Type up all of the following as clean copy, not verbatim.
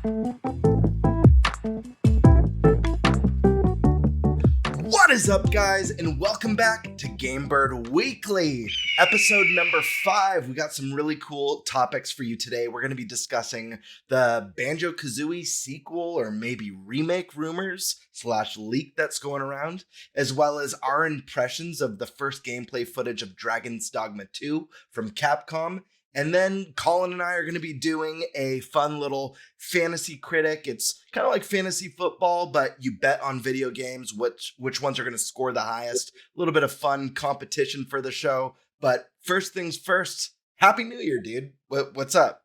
What is up, guys, and welcome back to GameBird Weekly, episode number 5. We got some really cool topics for you today. We're going to be discussing the Banjo Kazooie sequel or maybe remake rumors / leak that's going around, as well as our impressions of the first gameplay footage of Drangons Dogma 2 from Capcom. And then Collin and I are going to be doing a fun little Fantasy Critic. It's kind of like fantasy football, but you bet on video games, which ones are going to score the highest. A little bit of fun competition for the show. But first things first, Happy New Year, dude. What's up?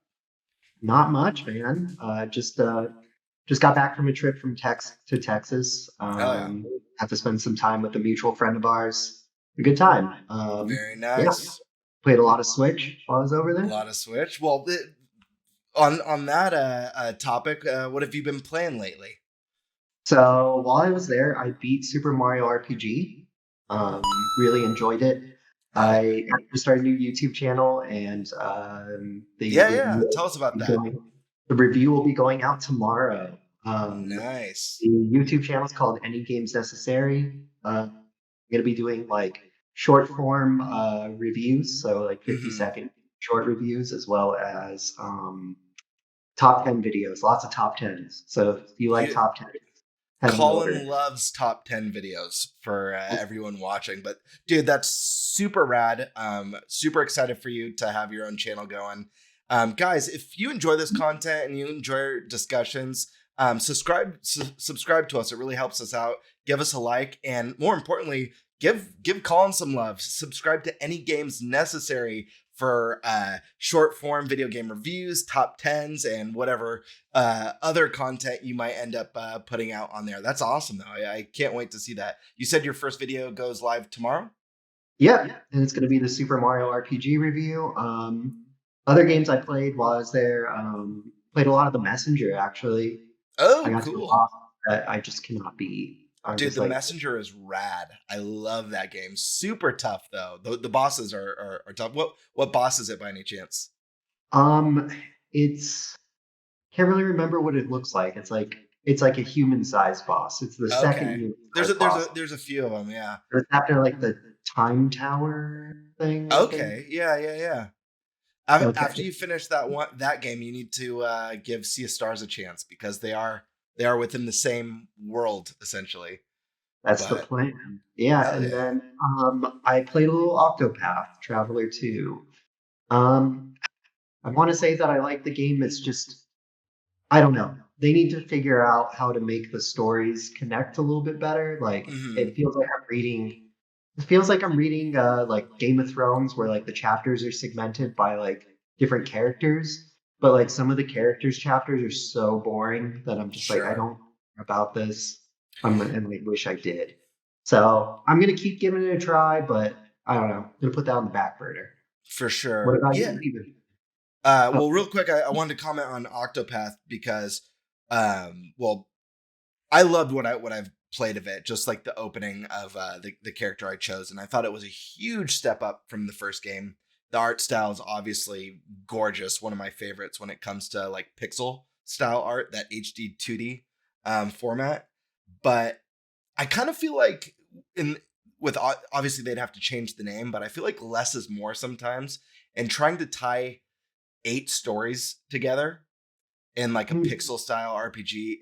Not much, man. Just got back from a trip from to Texas. Had to spend some time with a mutual friend of ours. A good time. Very nice. Yeah. Played a lot of Switch while I was over there. A lot of Switch. Well, on that topic, what have you been playing lately? So while I was there, I beat Super Mario RPG. Really enjoyed it. I started a new YouTube channel, and tell us about that. The review will be going out tomorrow. Nice. The YouTube channel is called Any Games Necessary. I'm gonna be doing like short form reviews, so like 50-second short reviews, as well as top 10 videos, lots of top 10s. So if you like top 10s, Collin loves top 10 videos for everyone watching. But dude, that's super rad. Super excited for you to have your own channel going. Guys, if you enjoy this content and you enjoy our discussions, subscribe to us. It really helps us out. Give us a like, and more importantly, give Collin some love. Subscribe to Any Games Necessary for short form video game reviews, top 10s, and whatever other content you might end up putting out on there. That's awesome, though. I can't wait to see that. You said your first video goes live tomorrow? Yeah, and it's going to be the Super Mario RPG review. Other games I played while I was there, played a lot of The Messenger, actually. Oh, I got cool. to a boss that I just cannot beat. Dude, The Messenger is rad. I love that game. Super tough, though. The bosses are tough. What boss is it by any chance? It's can't really remember what it looks like. It's like a human-sized boss. It's the second. There's a few of them, yeah. It's after like the time tower thing. Okay, yeah. After you finish that game, you need to give Sea of Stars a chance, because they are within the same world, essentially. That's the plan. Yeah, and then I played a little Octopath Traveler 2. I want to say that I like the game. It's just, I don't know. They need to figure out how to make the stories connect a little bit better. Like it feels like I'm reading. It feels like I'm reading like Game of Thrones, where like the chapters are segmented by like different characters. But like some of the characters' chapters are so boring that I'm just like, I don't know about this. And I wish I did. So I'm gonna keep giving it a try, but I don't know. I'm gonna put that on the back burner. For sure. What about you? Well, real quick, I wanted to comment on Octopath because, I loved what I've played of it. Just like the opening of the character I chose, and I thought it was a huge step up from the first game. The art style is obviously gorgeous. One of my favorites when it comes to like pixel style art, that HD 2D format. But I kind of feel like obviously they'd have to change the name, but I feel like less is more sometimes. And trying to tie 8 stories together in like a pixel style RPG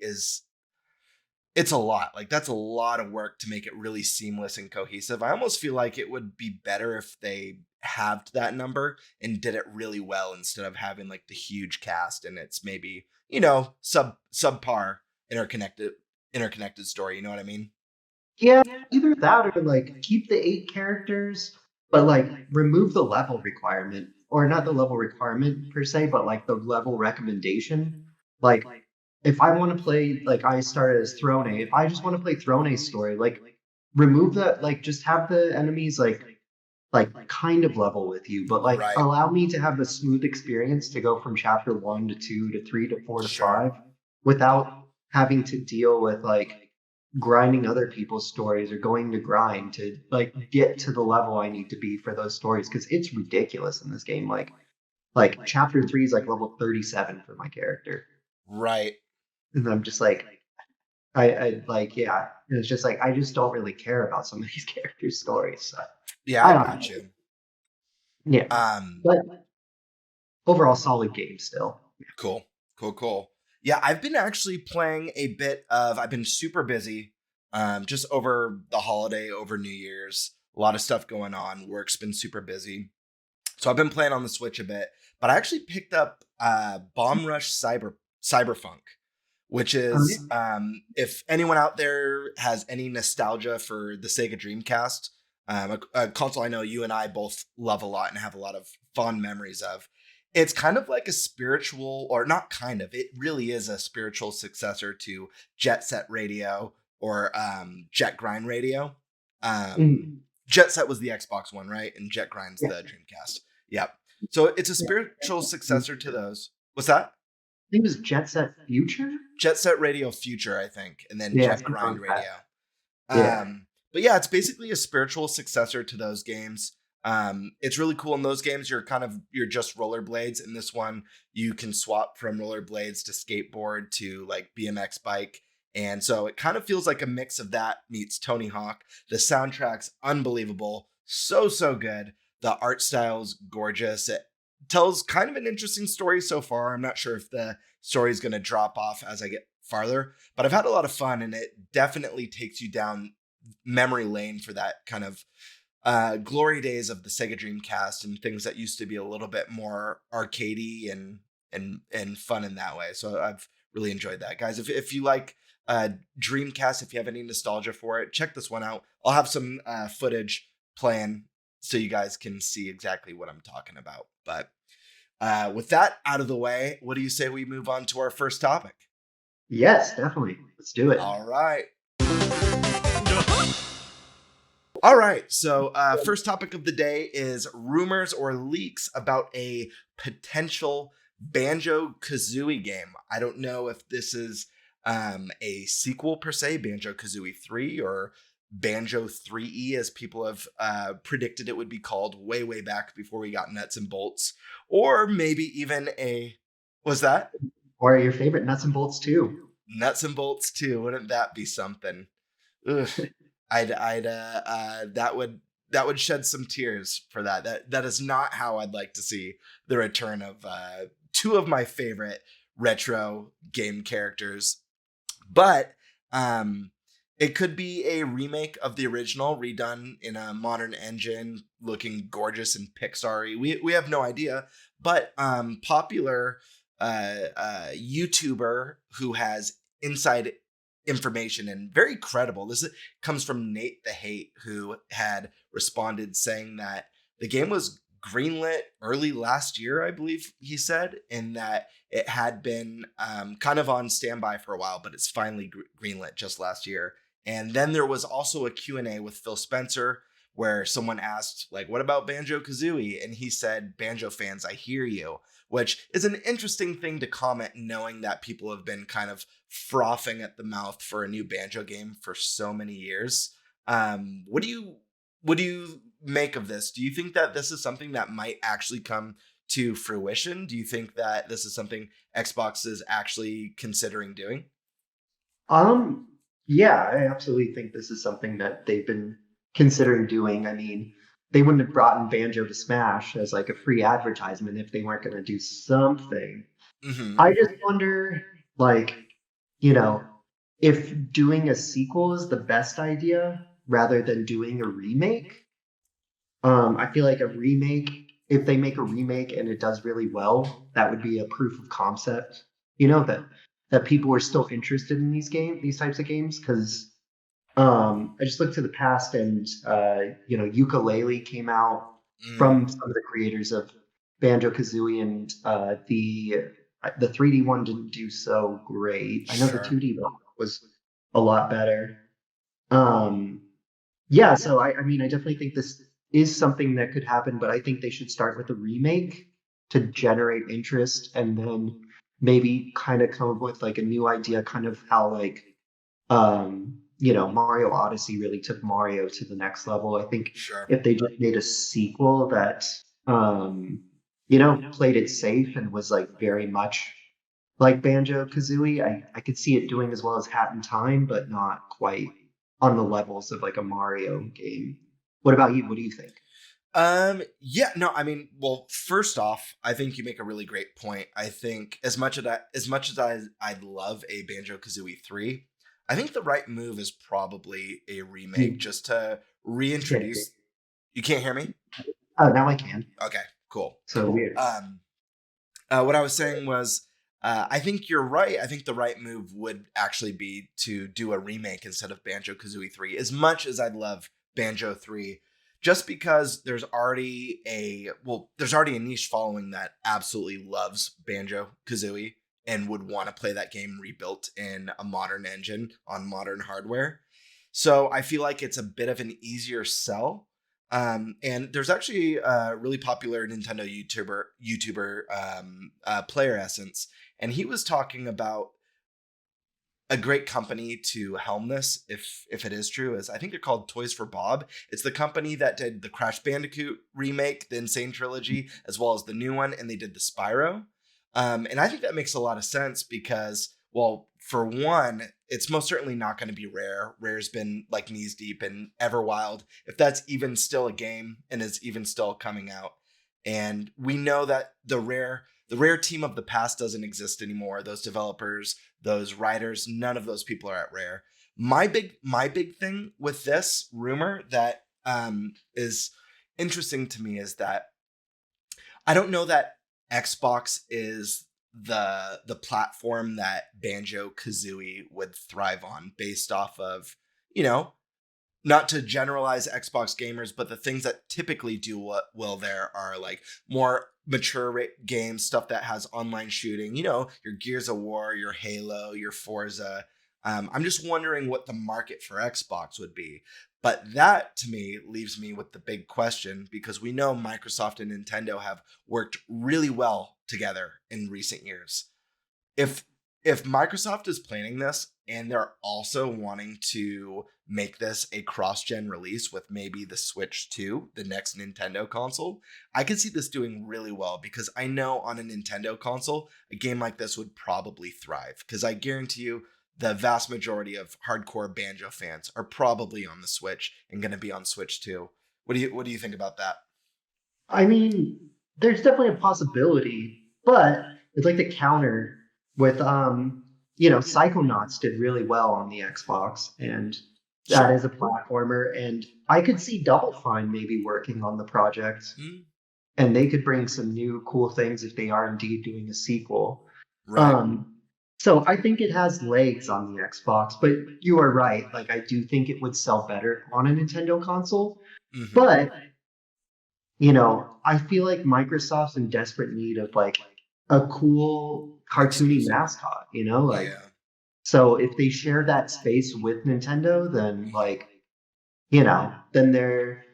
it's a lot. Like that's a lot of work to make it really seamless and cohesive. I almost feel like it would be better if they halved that number and did it really well, instead of having like the huge cast and it's maybe, subpar interconnected story. You know what I mean? Yeah, either that or like keep the 8 characters, but like remove the level requirement, or not the level requirement per se, but like the level recommendation. Like if I want to play, like I started as Throne, if I just want to play Throne's story, like remove that, like just have the enemies like kind of level with you, but like allow me to have the smooth experience to go from chapter 1 to 2 to 3 to 4 to 5 without having to deal with like grinding other people's stories or going to grind to like get to the level I need to be for those stories, because it's ridiculous in this game. Like chapter 3 is like level 37 for my character. Right. And I'm just like, I like, yeah. And it's just like I just don't really care about some of these characters' stories. So Yeah, I I don't got know. you. Yeah, Um, but overall, solid game still. cool, cool, cool. Yeah, I've been actually playing a bit of. I've been super busy, just over the holiday, over New Year's. A lot of stuff going on. Work's been super busy, so I've been playing on the Switch a bit. But I actually picked up Bomb Rush Cyberpunk, which is Yeah. if anyone out there has any nostalgia for the Sega Dreamcast, a console I know you and I both love a lot and have a lot of fond memories of. It's kind of like a spiritual, or not kind of, it really is a spiritual successor to Jet Set Radio or Jet Grind Radio. Um, Mhm. Jet Set was the Xbox One, right? And Jet Grind's Yeah. the Dreamcast. Yep. So it's a Yeah. spiritual successor to those. What's that? I think it was Jet Set Future. Jet Set Radio Future, I think, and then Yeah, Jet something Grind like that. Radio. Yeah. But yeah, it's basically a spiritual successor to those games. It's really cool in those games. You're just rollerblades. In this one, you can swap from rollerblades to skateboard to like BMX bike. And so it kind of feels like a mix of that meets Tony Hawk. The soundtrack's unbelievable. So, so good. The art style's gorgeous. It tells kind of an interesting story so far. I'm not sure if the story is going to drop off as I get farther, but I've had a lot of fun, and it definitely takes you down memory lane for that kind of glory days of the Sega Dreamcast and things that used to be a little bit more arcadey and fun in that way. So I've really enjoyed that, guys. If you like Dreamcast, if you have any nostalgia for it, check this one out. I'll have some footage playing so you guys can see exactly what I'm talking about. But with that out of the way, what do you say we move on to our first topic? Yes, definitely. Let's do it. All right. All right. So, first topic of the day is rumors or leaks about a potential Banjo Kazooie game. I don't know if this is a sequel per se, Banjo Kazooie 3, or Banjo 3E, as people have predicted it would be called way, way back before we got nuts and bolts, or maybe even a. Was that? Or your favorite nuts and bolts too. Nuts and bolts too. Wouldn't that be something? Ugh. That would shed some tears for that. That is not how I'd like to see the return of two of my favorite retro game characters. But it could be a remake of the original, redone in a modern engine, looking gorgeous and Pixar-y. We have no idea. But popular YouTuber who has inside information and very credible. Comes from Nate the Hate, who had responded saying that the game was greenlit early last year, I believe he said, and that it had been kind of on standby for a while, but it's finally greenlit just last year. And then there was also a Q&A with Phil Spencer where someone asked, like, what about Banjo Kazooie? And he said, Banjo fans, I hear you, which is an interesting thing to comment, knowing that people have been kind of frothing at the mouth for a new Banjo game for so many years. What do you make of this? Do you think that this is something that might actually come to fruition? Do you think that this is something Xbox is actually considering doing? Um, yeah, I absolutely think this is something that they've been considering doing. I mean, they wouldn't have brought in Banjo to Smash as like a free advertisement if they weren't going to do something. Hmm. I just wonder, like, you know, if doing a sequel is the best idea rather than doing a remake. I feel like a remake, if they make a remake and it does really well, that would be a proof of concept. That people are still interested in these types of games. Because I just looked to the past, and Ukulele came out Mm, from some of the creators of Banjo Kazooie, and the 3D one didn't do so great. I know the sure. 2D one was a lot better. Um, yeah, so I mean, I definitely think this is something that could happen, but I think they should start with a remake to generate interest, and then maybe kind of come up with like a new idea, kind of how like Mario Odyssey really took Mario to the next level. I think Sure. if they just made a sequel that played it safe and was like very much like Banjo Kazooie. I could see it doing as well as Hat in Time, but not quite on the levels of like a Mario game. What about you? What do you think? Yeah, no, I mean, well, first off, I think you make a really great point. I think as much as I'd love a Banjo Kazooie 3, I think the right move is probably a remake You just to can't. reintroduce. You can't hear me? Oh, now I can. Okay, cool. So weird. Um, what I was saying was, I think you're right. I think the right move would actually be to do a remake instead of Banjo Kazooie 3. As much as I'd love Banjo 3, just because there's already a niche following that absolutely loves Banjo Kazooie and would want to play that game rebuilt in a modern engine on modern hardware. So I feel like it's a bit of an easier sell. And there's actually a really popular Nintendo YouTuber Player Essence, and he was talking about a great company to helm this, if it is true, is I think they're called Toys for Bob. It's the company that did the Crash Bandicoot remake, the Insane Trilogy, as well as the new one, and they did the Spyro. And I think that makes a lot of sense because, well, for one, it's most certainly not going to be Rare. Rare's been like knees deep in Everwild, if that's even still a game and is even still coming out. And we know that the rare team of the past doesn't exist anymore. Those developers, those writers, none of those people are at Rare. My big thing with this rumor that is interesting to me is that I don't know that Xbox is the platform that Banjo Kazooie would thrive on based off of, you know, not to generalize Xbox gamers, but the things that typically do well there are like more mature games, stuff that has online shooting, your Gears of War, your Halo, your Forza. I'm just wondering what the market for Xbox would be. But that to me leaves me with the big question because we know Microsoft and Nintendo have worked really well together in recent years. If if Microsoft is planning this and they're also wanting to make this a cross-gen release with maybe the Switch 2, the next Nintendo console, I could see this doing really well because I know on a Nintendo console, a game like this would probably thrive because I guarantee you the vast majority of hardcore Banjo fans are probably on the Switch and going to be on Switch 2. What do you think about that? I mean, there's definitely a possibility, but it's like the counter with Psychonauts did really well on the Xbox, and that Sure. is a platformer, and I could see Double Fine maybe working on the project, Mm, and they could bring some new cool things if they are indeed doing a sequel. right. Um, so I think it has legs on the Xbox, but you are right. Like I do think it would sell better on a Nintendo console. Hmm. But I feel like Microsoft's in desperate need of like a cool cartoony Exclusive. mascot, like Yeah. so if they share that space with Nintendo, then Hmm. then they're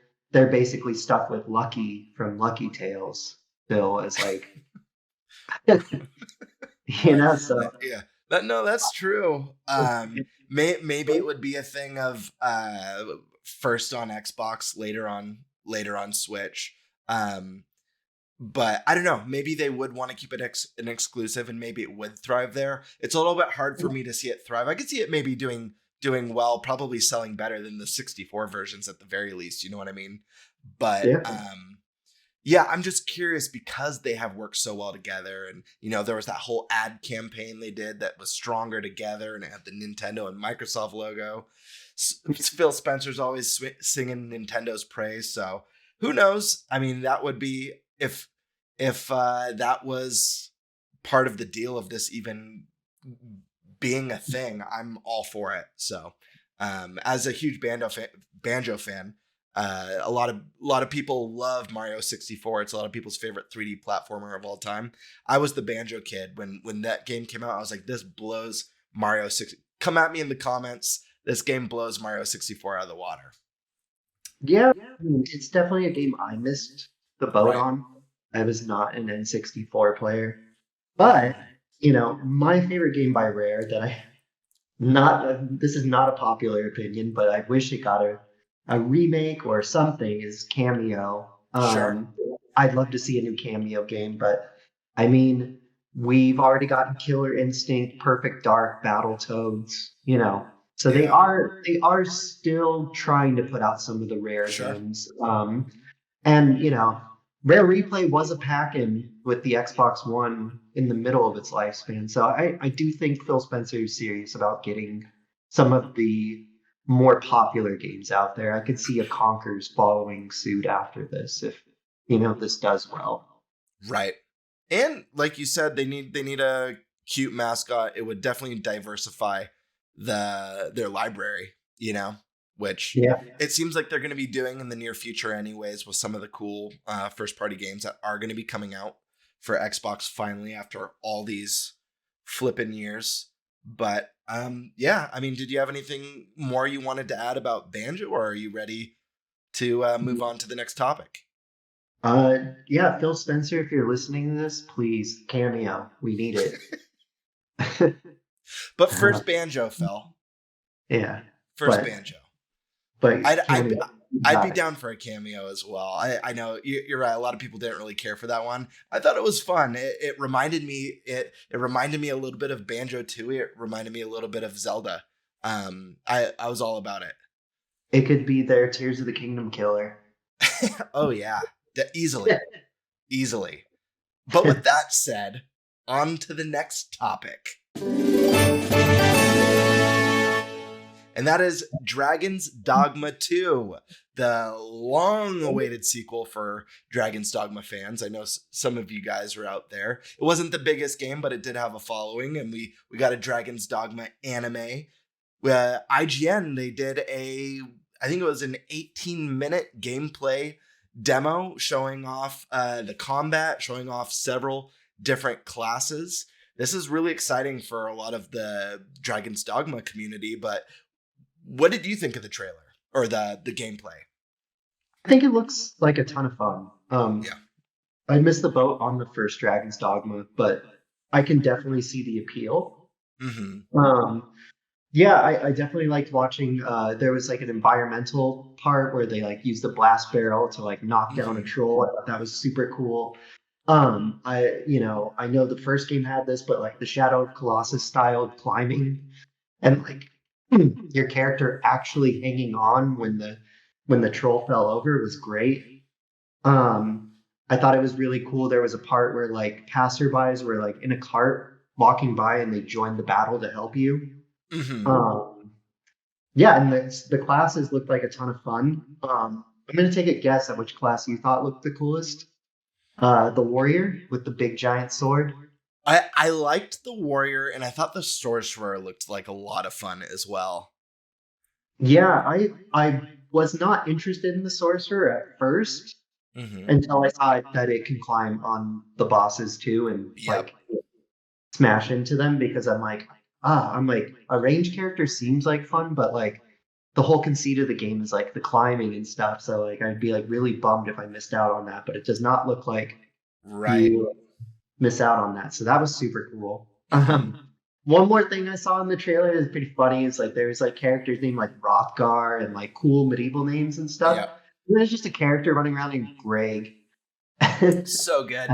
basically stuck with Lucky from Lucky Tales still as like Right. So Yeah. No, that's true. Maybe it would be a thing of first on Xbox, later on Switch. Um, but I don't know. Maybe they would want to keep it an exclusive, and maybe it would thrive there. It's a little bit hard for me to see it thrive. I could see it maybe doing well, probably selling better than the 64 versions at the very least. You know what I mean? But yeah. yeah, I'm just curious because they have worked so well together. And, there was that whole ad campaign they did that was stronger together and it had the Nintendo and Microsoft logo. Phil Spencer's always singing Nintendo's praise. So who knows? I mean, that would be if that was part of the deal of this even being a thing, I'm all for it. So, as a huge banjo fan, a lot of people love Mario 64. It's a lot of people's favorite 3D platformer of all time. I was the Banjo kid when that game came out. I was like, this blows Mario 6. Come at me in the comments. This game blows Mario 64 out of the water. Yeah, I mean, it's definitely a game I missed the boat Right. on. I was not an N64 player. But, Hmm. my favorite game by Rare that I not this is not a popular opinion, but I wish it got a remake or something is Cameo. Sure. I'd love to see a new Cameo game, but I mean, We've already gotten Killer Instinct, Perfect Dark, Battletoads, So they Yeah, are still trying to put out some of the rare sure. games. And Rare Replay was a pack-in with the Xbox One in the middle of its lifespan. So I do think Phil Spencer is serious about getting some of the more popular games out there. I could see a Conkers following suit after this if this does well. Right. And like you said, they need a cute mascot. It would definitely diversify their library, which Yeah. it seems like they're going to be doing in the near future anyways with some of the cool first party games that are going to be coming out for Xbox finally after all these flippin' years. But yeah, I mean, did you have anything more you wanted to add about Banjo, or are you ready to move on to the next topic? Yeah, Phil Spencer, if you're listening to this, please cameo. We need it. But Uh, first Banjo fell. yeah, First but Banjo. but I'd I'd cameo. You I'd be got it. down for a cameo as well. I know you're right. A lot of people didn't really care for that one. I thought it was fun. It reminded me it reminded me a little bit of Banjo Tooie. It reminded me a little bit of Zelda. I was all about it. It could be their Tears of the Kingdom killer. Oh yeah, easily. But with that said, on to the next topic. And that is Dragons Dogma 2, the long awaited sequel for Dragons Dogma fans. I know some of you guys are out there. It wasn't the biggest game, but it did have a following, and we got a Dragons Dogma anime. IGN, they did I think it was an 18-minute gameplay demo showing off the combat, showing off several different classes. This is really exciting for a lot of the Dragon's Dogma community, but what did you think of the trailer or the gameplay? I think it looks like a ton of fun. Yeah. I missed the boat on the first Dragon's Dogma, but I can definitely see the appeal. Mm-hmm. Yeah, I definitely liked watching. There was like an environmental part where they like used the blast barrel to like knock down a Mm-hmm. troll. I thought that was super cool. I know the first game had this, but like the Shadow of Colossus style climbing and like your character actually hanging on when the troll fell over was great. Um, I thought it was really cool. There was a part where like passerbys were like in a cart walking by and they joined the battle to help you. Mm-hmm. Um, yeah, and the classes looked like a ton of fun. I'm gonna take a guess at which class you thought looked the coolest. The warrior with the big giant sword. I liked the warrior, and I thought the sorcerer looked like a lot of fun as well. Yeah, I was not interested in the sorcerer at first Mm-hmm. until I saw that it can climb on the bosses too and Yep. like smash into them because I'm like a range character seems like fun, but like the whole conceit of the game is like the climbing and stuff. So like I'd be like really bummed if I missed out on that, but it does not look like Right. you miss out on that. So that was super cool. Mm-hmm. One more thing I saw in the trailer is pretty funny. Is like there's like characters named like Rothgar and like cool medieval names and stuff. Yep. And there's just a character running around named Greg. I So good.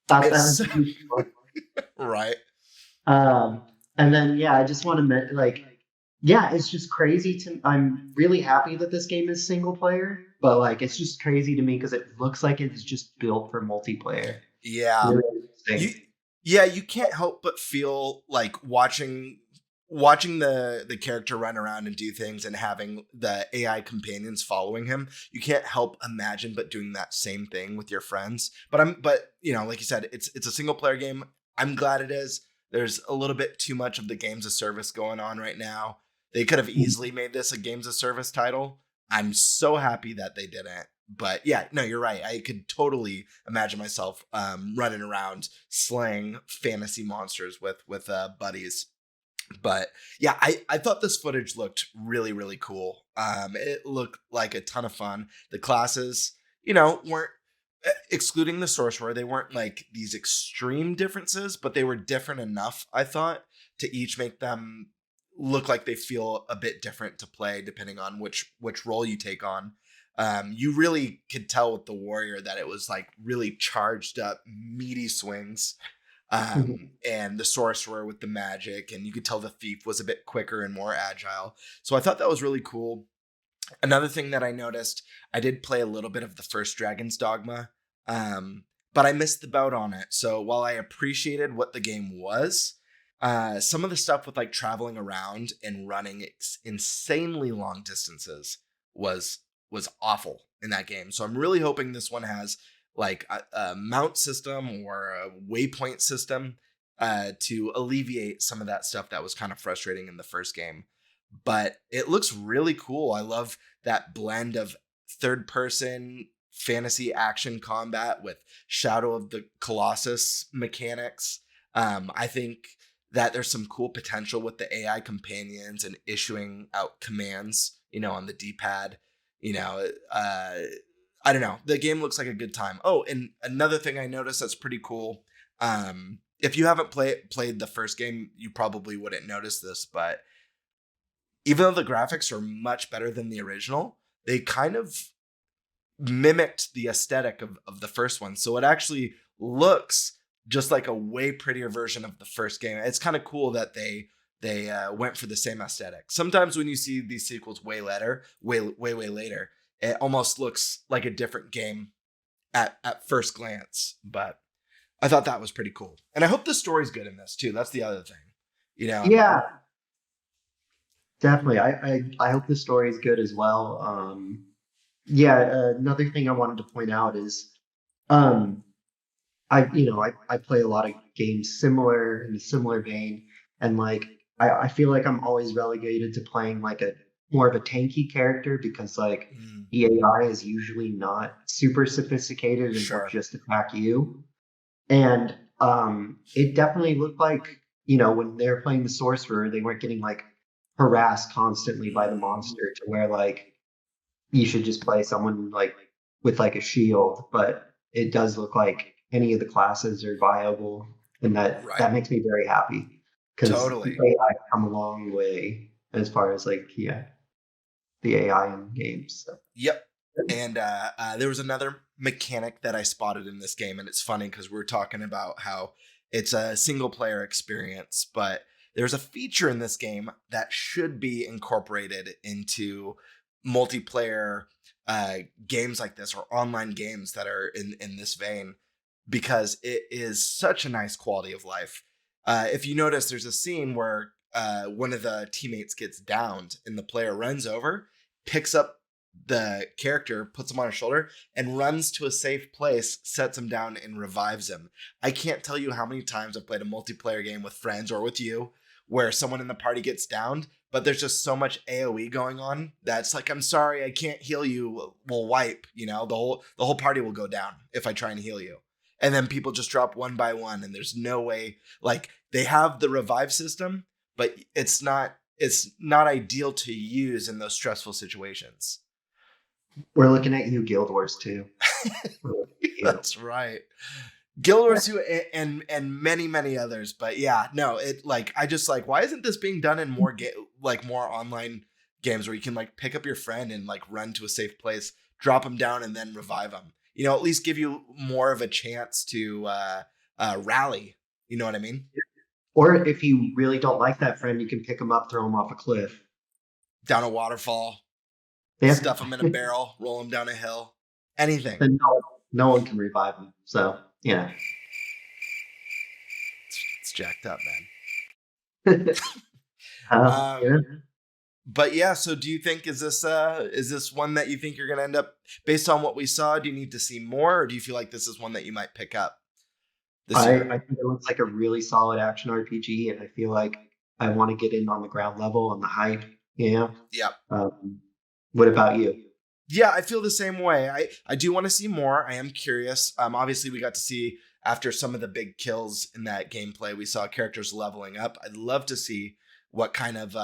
thought that It's was so, super fun. right. Um, and then yeah, I just want to like yeah, it's just crazy to. I'm really happy that this game is single player, but like it's just crazy to me because it looks like it's just built for multiplayer. Yeah. Really You interesting. yeah, you can't help but feel like watching the character run around and do things and having the AI companions following him. You can't help imagine but doing that same thing with your friends. But like you said, it's a single player game. I'm glad it is. There's a little bit too much of the games of service going on right now. They could have easily made this a games of service title. I'm so happy that they didn't. But yeah, no, you're right. I could totally imagine myself running around slaying fantasy monsters with buddies. But yeah, I thought this footage looked really, really cool. It looked like a ton of fun. The classes, weren't excluding the sorcerer, they weren't like these extreme differences, but they were different enough, I thought, to each make them look like they feel a bit different to play depending on which role you take on. You really could tell with the warrior that it was like really charged up, meaty swings. and the sorcerer with the magic, and you could tell the thief was a bit quicker and more agile. So I thought that was really cool. Another thing that I noticed, I did play a little bit of the first Dragon's Dogma, um, but I missed the boat on it. So while I appreciated what the game was, some of the stuff with like traveling around and running insanely long distances was was awful in that game. So I'm really hoping this one has like a mount system or a waypoint system to alleviate some of that stuff that was kind of frustrating in the first game. But it looks really cool. I love that blend of third person fantasy action combat with Shadow of the Colossus mechanics. I think that there's some cool potential with the AI companions and issuing out commands, on the D-pad. I don't know. The game looks like a good time. Oh, and another thing I noticed that's pretty cool. If you haven't played the first game, you probably wouldn't notice this, but even though the graphics are much better than the original, they kind of mimicked the aesthetic of the first one. So it actually looks just like a way prettier version of the first game. It's kind of cool that they went for the same aesthetic. Sometimes when you see these sequels way later, it almost looks like a different game at first glance. But I thought that was pretty cool. And I hope the story's good in this too. That's the other thing. Yeah, definitely. I hope the story is good as well. Yeah, another thing I wanted to point out is, um, I play a lot of games similar in a similar vein, and like I feel like I'm always relegated to playing like a more of a tanky character because like Mm, the AI is usually not super sophisticated and will sure. just attack you. And it definitely looked like, when they were playing the sorcerer, they weren't getting like harassed constantly by the Mm, monster to where like you should just play someone like with like a shield. But it does look like any of the classes are viable, and that right. makes me very happy because Totally. AI come a long way as far as like the AI in games. So. Yep. And there was another mechanic that I spotted in this game, and it's funny because we're talking about how it's a single player experience, but there's a feature in this game that should be incorporated into multiplayer games like this or online games that are in this vein because it is such a nice quality of life. If you notice, there's a scene where one of the teammates gets downed and the player runs over, picks up the character, puts him on his shoulder, and runs to a safe place, sets him down, and revives him. I can't tell you how many times I've played a multiplayer game with friends or with you where someone in the party gets downed, but there's just so much AoE going on that's like, I'm sorry, I can't heal you. We'll wipe. The whole party will go down if I try and heal you. And then people just drop one by one, and there's no way. Like they have the revive system, but it's not ideal to use in those stressful situations. We're looking at you, Guild Wars 2. We're looking at you. That's right. Guild Wars 2 and many others, but yeah, no, it like I just like why isn't this being done in more online games where you can like pick up your friend and like run to a safe place, drop him down, and then revive him. At least give you more of a chance to rally. You know what I mean? Or if you really don't like that friend, you can pick him up, throw him off a cliff. Down a waterfall, Yeah. stuff him in a barrel, roll him down a hill, anything. Then no one can revive him. So, yeah. It's jacked up, man. Yeah. But yeah, so do you think is this one that you think you're gonna end up based on what we saw? Do you need to see more, or do you feel like this is one that you might pick up this year? I think it looks like a really solid action RPG, and I feel like I want to get in on the ground level on the hype. Yeah. Yeah. What about you? Yeah, I feel the same way. I do want to see more. I am curious. Obviously we got to see after some of the big kills in that gameplay, we saw characters leveling up. I'd love to see what kind of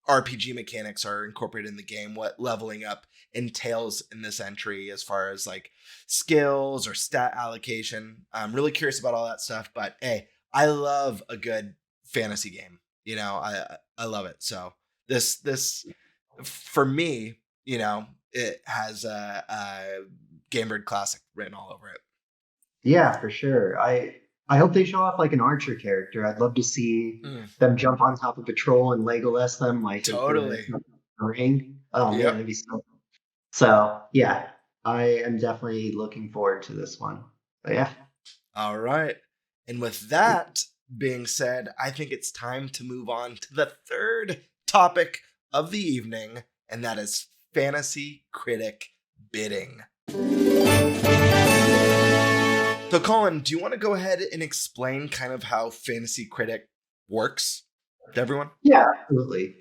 RPG mechanics are incorporated in the game, what leveling up entails in this entry as far as like skills or stat allocation. I'm really curious about all that stuff, but hey, I love a good fantasy game. I love it. So this for me, it has a Game Bird Classic written all over it. Yeah, for sure. I hope they show off like an archer character. I'd love to see Mm, them jump on top of a troll and Legolas them like as they're totally. in the ring. Oh man, Yep. that'd be so. So yeah, I am definitely looking forward to this one. But yeah. All right. And with that being said, I think it's time to move on to the third topic of the evening, and that is Fantasy Critic bidding. So, Colin, do you want to go ahead and explain kind of how Fantasy Critic works to everyone? Yeah, absolutely.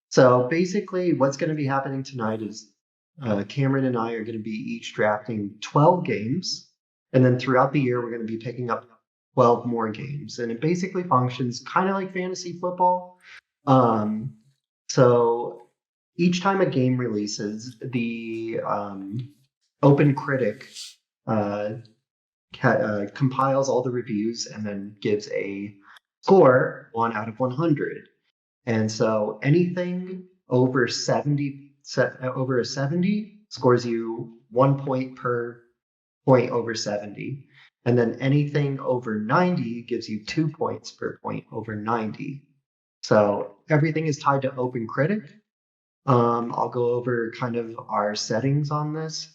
So basically, what's going to be happening tonight is Cameron and I are going to be each drafting 12 games. And then throughout the year, we're going to be picking up 12 more games. And it basically functions kind of like fantasy football. Um, so each time a game releases, the Open Critic uh, compiles all the reviews and then gives a score 1 out of 100. And so anything over 70, over a 70 scores you 1 point per point over 70. And then anything over 90 gives you 2 points per point over 90. So everything is tied to Open Critic. I'll go over kind of our settings on this.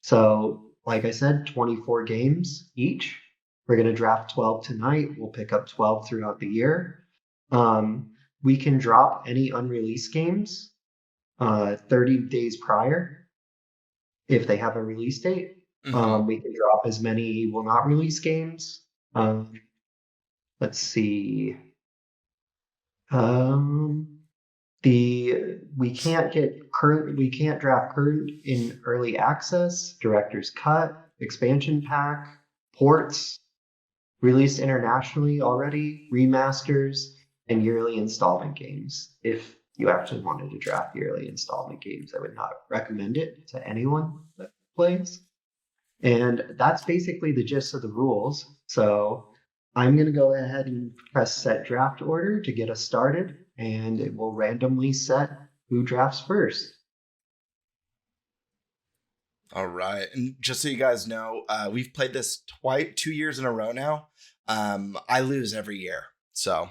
So, like I said, 24 games each. We're going to draft 12 tonight. We'll pick up 12 throughout the year. We can drop any unreleased games 30 days prior if they have a release date. We can drop as many will not release games. Let's see. We can't draft current in early access, director's cut, expansion pack, ports, released internationally already, remasters, and yearly installment games. If you actually wanted to draft yearly installment games, I would not recommend it to anyone that plays. And that's basically the gist of the rules. So I'm going to go ahead and press set draft order to get us started, and it will randomly set who drafts first. All right. And just so you guys know, we've played this 2 years in a row now. I lose every year. So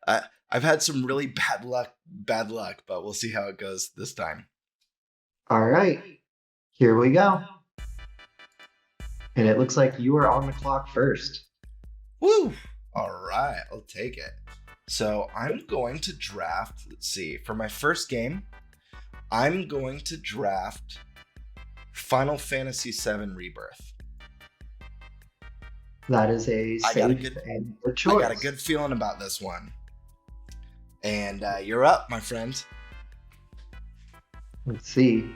I've had some really bad luck, but we'll see how it goes this time. All right, here we go. And it looks like you are on the clock first. Woo! All right, I'll take it. So I'm going to draft, let's see, for my first game, I'm going to draft Final Fantasy VII Rebirth. That is a safe and good choice. I got a good feeling about this one. And you're up, my friend. Let's see.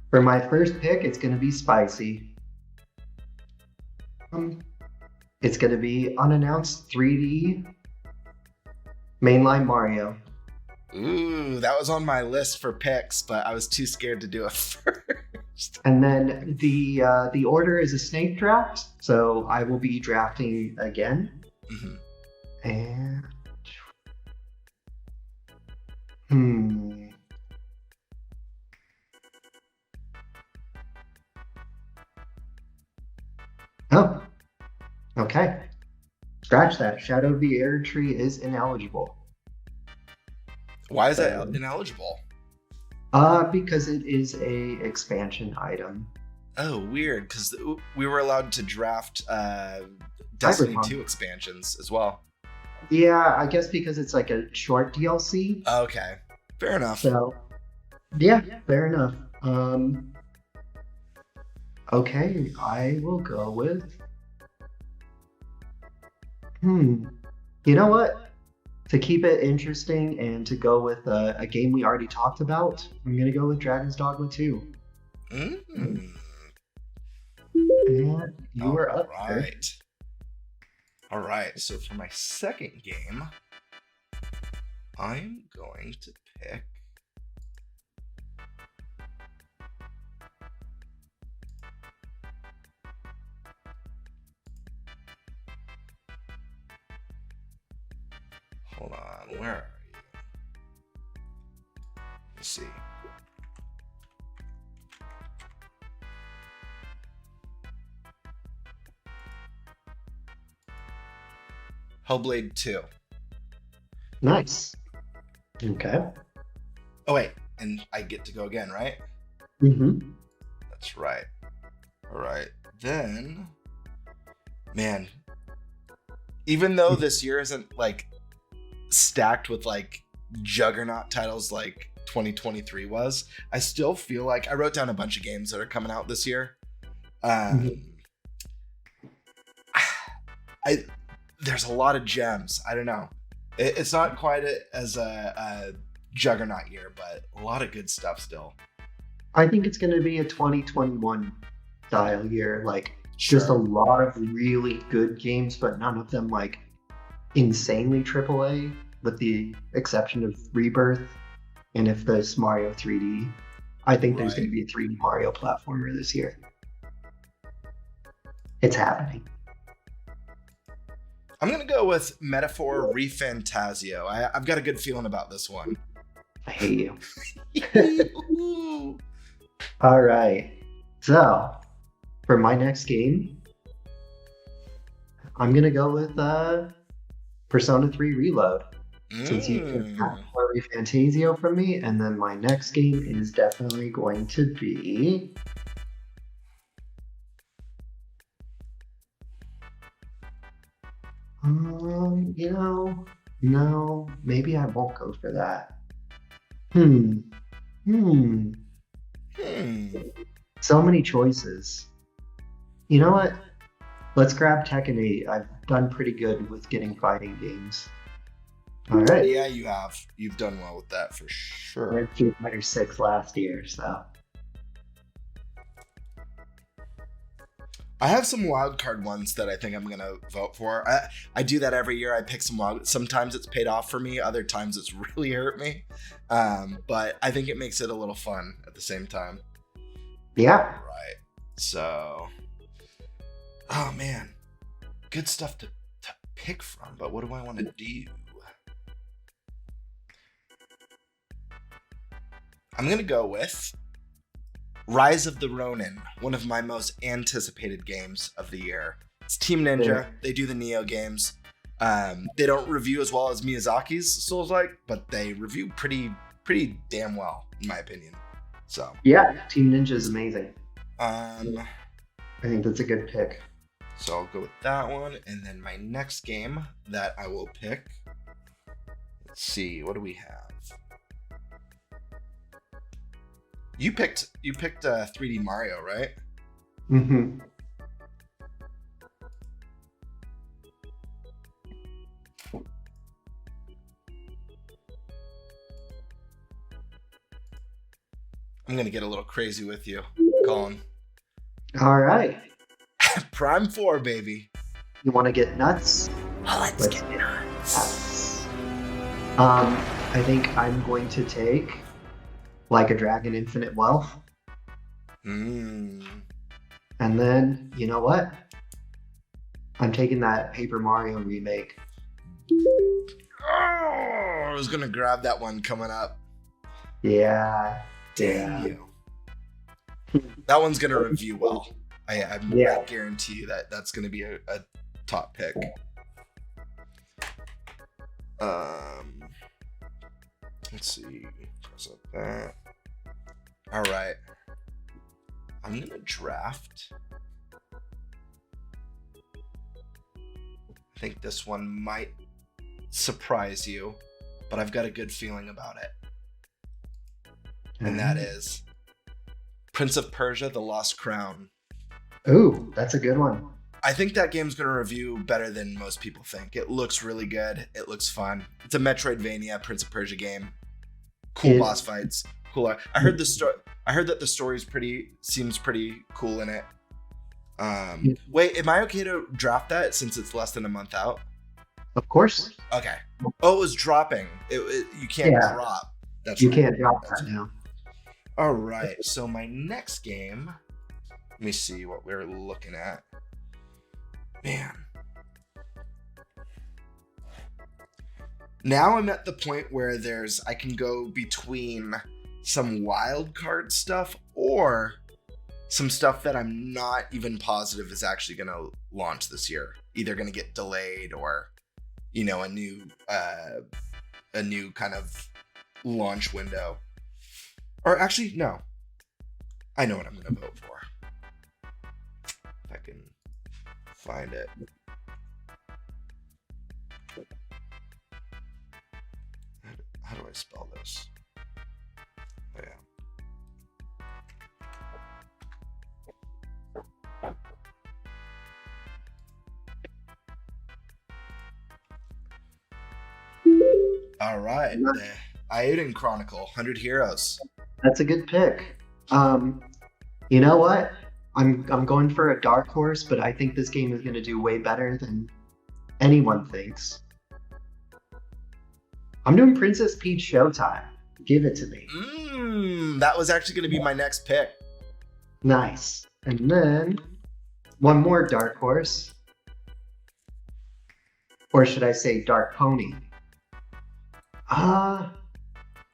For my first pick, it's going to be spicy. It's going to be unannounced 3D mainline Mario. Ooh, that was on my list for picks, but I was too scared to do it first. And then the order is a snake draft, so I will be drafting again. And oh, okay. Scratch that. Shadow of the Air Tree is ineligible. Why is that ineligible? Because it is a expansion item. Oh, weird. Because we were allowed to draft Destiny Cyberpunk. 2 expansions as well. Yeah, I guess because it's like a short DLC. Okay, fair enough. So, yeah, fair enough. Okay, I will go with. You know what? To keep it interesting and to go with a game we already talked about, I'm gonna go with Drangons Dogma 2. And you are up. Right. All right. So for my second game, I'm going to pick. Hold on, where are you? Let's see. Hellblade 2. Nice. Okay. Oh wait, and I get to go again, right? Mm-hmm. That's right. All right. Then, man, even though this year isn't like stacked with like juggernaut titles like 2023 was, I still feel like I wrote down a bunch of games that are coming out this year. There's a lot of gems. I don't know. It's not quite as a juggernaut year, but a lot of good stuff still. I think it's going to be a 2021 style year. Like, Sure. just a lot of really good games, but none of them like insanely AAA, with the exception of Rebirth. And if there's Mario 3D, I think there's going to be a 3D Mario platformer this year. It's happening. I'm going to go with Metaphor ReFantazio. I've got a good feeling about this one. I hate you. All right. So, for my next game, I'm going to go with Persona 3 Reload. Since you can have more ReFantazio from me, and then my next game is definitely going to be no, maybe I won't go for that. So many choices. You know what? Let's grab Tekken 8. I've done pretty good with getting fighting games. All right. Yeah, you have. You've done well with that for sure. I had Street Fighter 6 last year, so. I have some wildcard ones that I think I'm gonna vote for. I do that every year. I pick some wild. Sometimes it's paid off for me. Other times it's really hurt me. But I think it makes it a little fun at the same time. Yeah. Right. So, oh man, good stuff to pick from. But what do I want to do? I'm gonna go with Rise of the Ronin, one of my most anticipated games of the year. It's Team Ninja. Yeah. They do the Neo games. They don't review as well as Miyazaki's Souls-like, but they review pretty damn well, in my opinion. So yeah, Team Ninja is amazing. I think that's a good pick. So I'll go with that one, and then my next game that I will pick. Let's see, what do we have? You picked 3D Mario, right? Mm-hmm. I'm gonna get a little crazy with you, Collin. All right. Prime 4, baby. You want to get nuts? Let's get nuts. I think I'm going to take Like a Dragon Infinite Wealth. And then, you know what? I'm taking that Paper Mario remake. Oh, I was gonna grab that one coming up. Yeah. Damn you. That one's gonna review well. I guarantee you that's gonna be a top pick. Let's see. Press up that. All right. I'm gonna draft. I think this one might surprise you, but I've got a good feeling about it. And that is Prince of Persia: The Lost Crown. Ooh, that's a good one. I think that game's going to review better than most people think. It looks really good. It looks fun. It's a Metroidvania Prince of Persia game. Cool boss fights. Cool art. I heard that the story's seems pretty cool in it. Wait, am I okay to draft that since it's less than a month out? Of course. Okay. Oh, it was dropping. You can't drop. That's you right. Can't drop that now. All right. So my next game. Let me see what we're looking at. Man. Now I'm at the point where I can go between some wild card stuff or some stuff that I'm not even positive is actually going to launch this year. Either going to get delayed or you know, a new kind of launch window. Or actually, no. I know what I'm going to vote for. If I can find it. How do I spell this? Oh, yeah. All right. The Iodine Chronicle, 100 Heroes. That's a good pick. You know what? I'm going for a dark horse, but I think this game is going to do way better than anyone thinks. I'm doing Princess Peach Showtime. Give it to me. That was actually going to be my next pick. Nice. And then one more dark horse. Or should I say dark pony?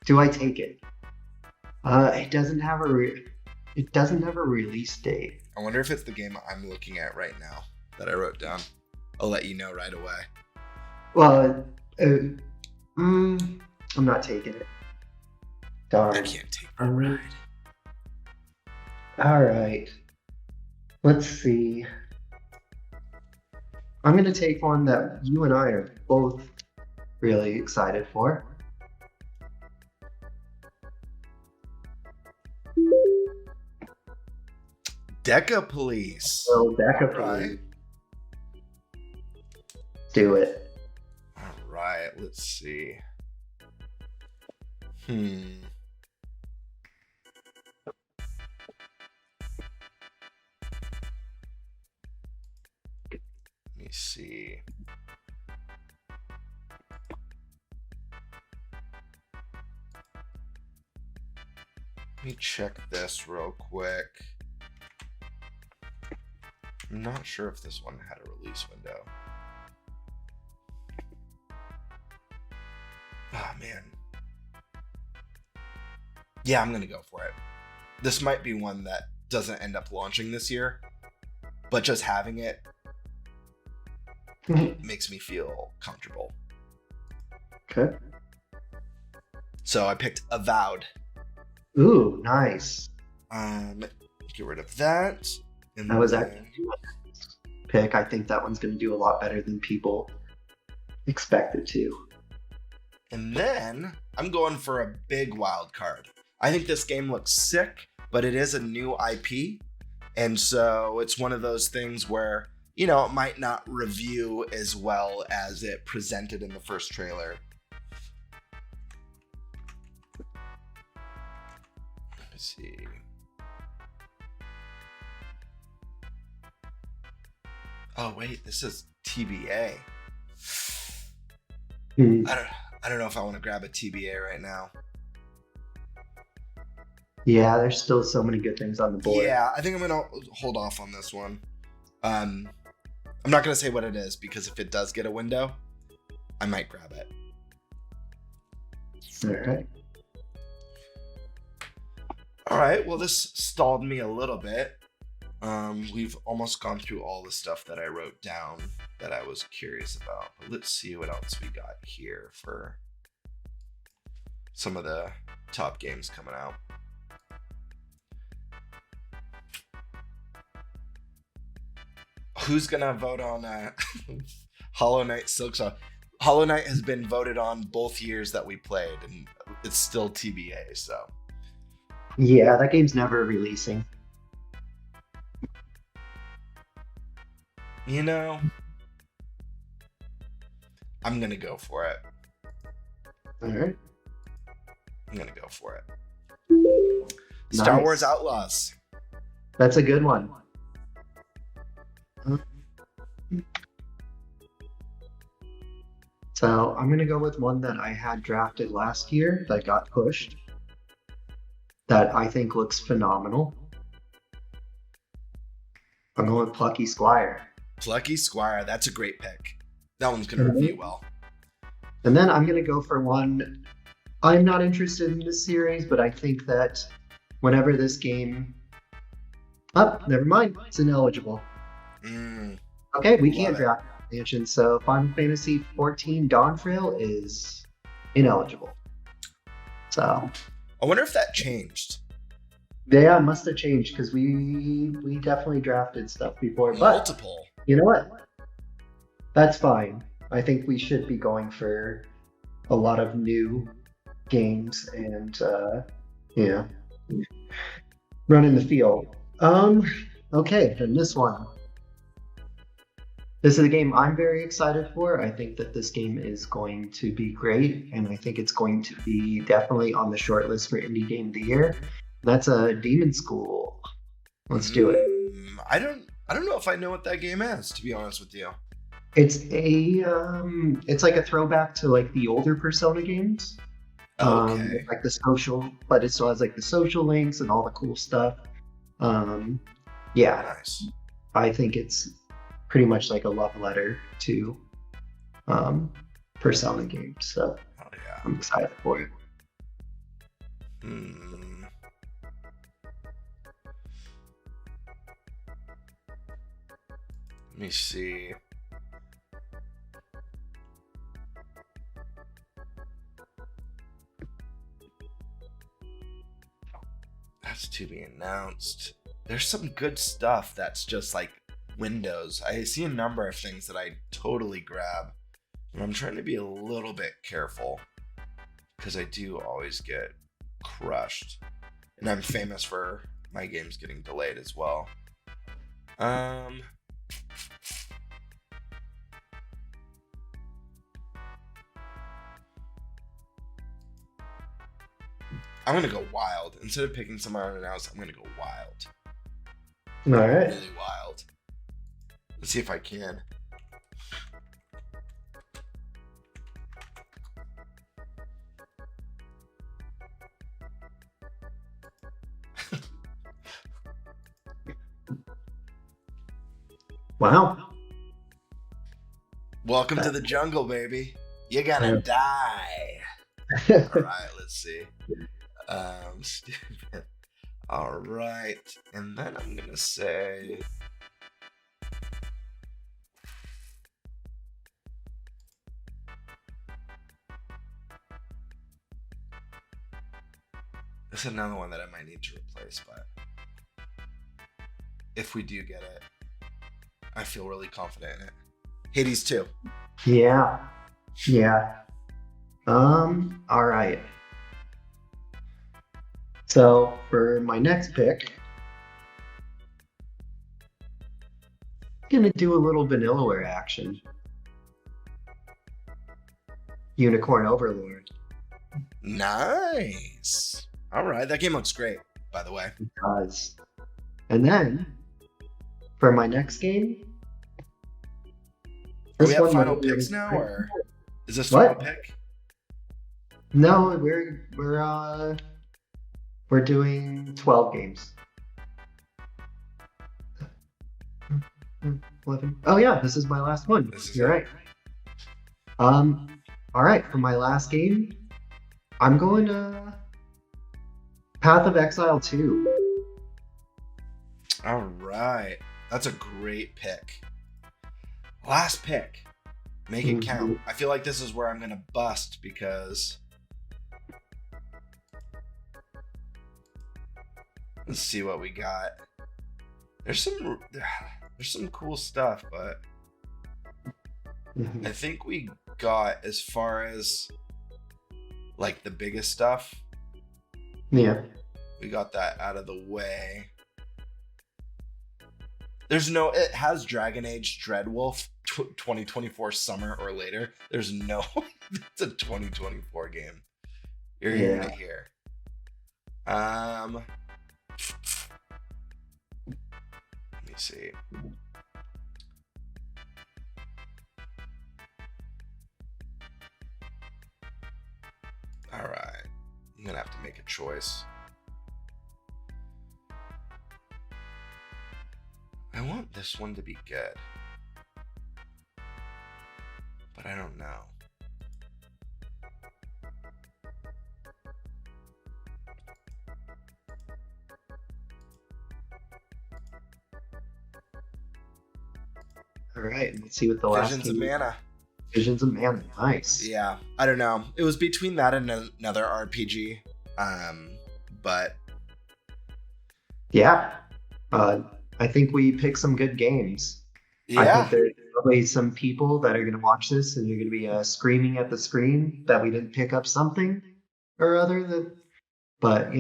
Do I take it? It doesn't have a release date. I wonder if it's the game I'm looking at right now that I wrote down. I'll let you know right away. Well, I'm not taking it. Darn. I can't take the ride. All right. Let's see. I'm going to take one that you and I are both really excited for. Deca Police. Oh, Deca Police. Do it. All right, let's see. Let me see. Let me check this real quick. I'm not sure if this one had a release window. Oh, man. Yeah, I'm going to go for it. This might be one that doesn't end up launching this year, but just having it makes me feel comfortable. Okay. So I picked Avowed. Ooh, nice. Get rid of that. And that was actually my pick. I think that one's going to do a lot better than people expect it to. And then I'm going for a big wild card. I think this game looks sick, but it is a new IP. And so it's one of those things where, you know, it might not review as well as it presented in the first trailer. Let me see. Oh, wait, this is TBA. I don't know if I want to grab a TBA right now. Yeah, there's still so many good things on the board. Yeah, I think I'm going to hold off on this one. I'm not going to say what it is, because if it does get a window, I might grab it. Okay. All right, well, this stalled me a little bit. We've almost gone through all the stuff that I wrote down that I was curious about. But let's see what else we got here for some of the top games coming out. Who's gonna vote on Hollow Knight Silksong? Hollow Knight has been voted on both years that we played, and it's still TBA, so. Yeah, that game's never releasing. You know, I'm gonna go for it. All right. I'm gonna go for it. Nice. Star Wars Outlaws. That's a good one. So I'm going to go with one that I had drafted last year that got pushed, that I think looks phenomenal. I'm going with Plucky Squire. Plucky Squire, that's a great pick. That one's going to review well. And then I'm going to go for one. I'm not interested in this series, but I think that whenever this game... Oh, never mind. It's ineligible. Okay, we can't draft. expansion, so Final Fantasy 14 Dawntrail is ineligible. So I wonder if that changed. yeah, it must have changed because we definitely drafted stuff before. But Multiple. you know what? That's fine. I think we should be going for a lot of new games and yeah, running the field. Okay, then this one. This is a game I'm very excited for. I think that this game is going to be great, and I think it's going to be definitely on the short list for Indie Game of the Year. That's a Demon School. Let's do it. I don't know if I know what that game is, to be honest with you. It's like a throwback to like the older Persona games. Okay. Like the social, but it still has like the social links and all the cool stuff. Yeah, Nice. I think it's pretty much like a love letter to Persona games. So Oh yeah. I'm excited for it. Let me see. That's to be announced. There's some good stuff that's just like Windows. I see a number of things that I totally grab, and I'm trying to be a little bit careful because I do always get crushed, and I'm famous for my games getting delayed as well. I'm gonna go wild. Instead of picking somewhere unannounced, I'm gonna go wild. All right. Really wild. Let's see if I can. Wow. Welcome to the jungle, baby. You're gonna die. All right, let's see. Stupid. All right, and then I'm gonna say. This is another one that I might need to replace, but if we do get it, I feel really confident in it. Hades 2. Yeah. Yeah. All right. So for my next pick, I'm gonna do a little Vanillaware action. Unicorn Overlord. Nice. All right, that game looks great, by the way. It does. And then for my next game, Do we have one final might- picks now, or is this What? final pick? No, we're doing 12 games. 11. Oh yeah, this is my last one. This is You're it. right. All right, for my last game, I'm going to Path of Exile 2. All right, that's a great pick. Last pick. Make it count. I feel like this is where I'm gonna bust because let's see what we got. There's some cool stuff, but I think we got as far as like the biggest stuff. Yeah. We got that out of the way. It has Dragon Age Dreadwolf 2024 summer or later. There's no, it's a 2024 game. You're hearing it here. Let me see. All right, I'm gonna have to make a choice. I want this one to be good, but I don't know. All right, let's see what the last Visions of game. Mana. Visions of Mana. Nice. Yeah, I don't know. It was between that and another RPG. But Yeah. I think we picked some good games. I yeah, think there's probably some people that are going to watch this and you're going to be screaming at the screen that we didn't pick up something or other. But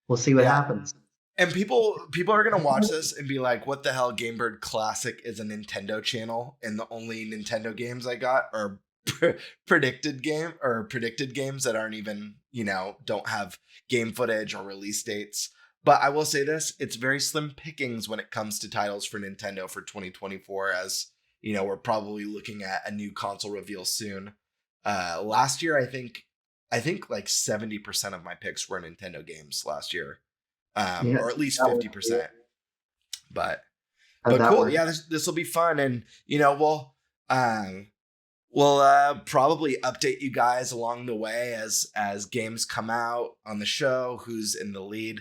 we'll see what yeah. happens. And people are gonna watch this and be like, "What the hell? Gamebird Classic is a Nintendo channel, and the only Nintendo games I got are predicted games that aren't even don't have game footage or release dates." But I will say this: it's very slim pickings when it comes to titles for Nintendo for 2024. As we're probably looking at a new console reveal soon. Last year, I think like 70% of my picks were Nintendo games last year. Yeah, or at least that was 50%. But that cool. worked. Yeah, this will be fun, and we'll probably update you guys along the way as games come out on the show. Who's in the lead?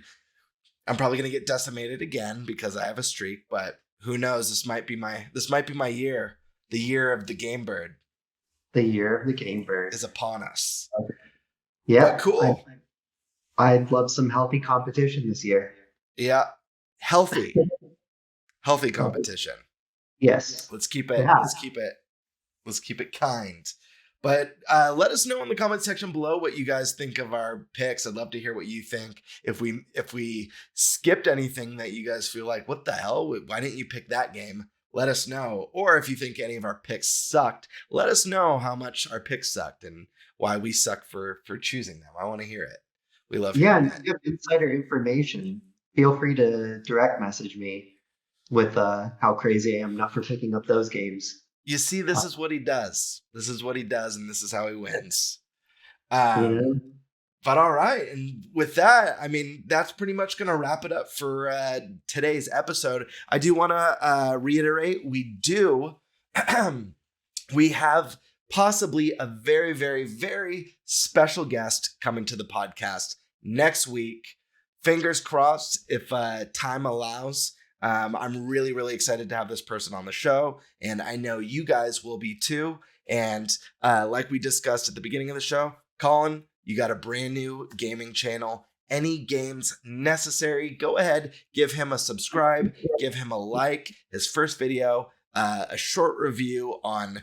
I'm probably gonna get decimated again because I have a streak, but who knows? This might be my year. The year of the Game Bird. The year of the Game Bird is upon us. Yeah, but cool. I'd love some healthy competition this year. Yeah, healthy competition. Yes. Let's keep it. Yeah. Let's keep it kind. But let us know in the comment section below what you guys think of our picks. I'd love to hear what you think. If we skipped anything that you guys feel like, what the hell? Why didn't you pick that game? Let us know. Or if you think any of our picks sucked, let us know how much our picks sucked and why we suck for choosing them. I want to hear it. We love and if you have insider information, feel free to direct message me with how crazy I am not for picking up those games. You see, this is what he does. This is what he does, and this is how he wins. But all right, and with that, I mean, that's pretty much going to wrap it up for today's episode. I do want to reiterate, we have possibly a very, very, very special guest coming to the podcast next week. Fingers crossed if time allows. I'm really, really excited to have this person on the show, and I know you guys will be too. And like we discussed at the beginning of the show, Collin, you got a brand new gaming channel. Any games necessary, go ahead, give him a subscribe, give him a like. His first video, a short review on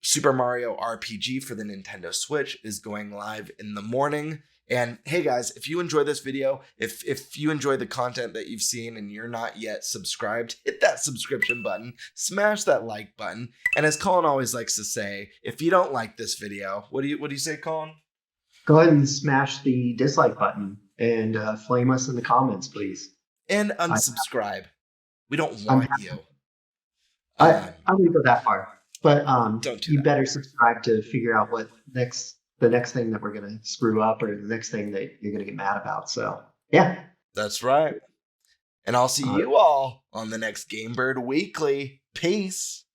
Super Mario RPG for the Nintendo Switch is going live in the morning. And hey guys, if you enjoy this video, if you enjoy the content that you've seen and you're not yet subscribed, hit that subscription button, smash that like button. And as Collin always likes to say, if you don't like this video, what do you say, Collin? Go ahead and smash the dislike button and flame us in the comments, please. And unsubscribe. We don't want you. I wouldn't go that far. But don't do you that. better subscribe to figure out what the next thing that we're going to screw up or the next thing that you're going to get mad about. So, yeah. That's right. And I'll see you all on the next Game Bird Weekly. Peace.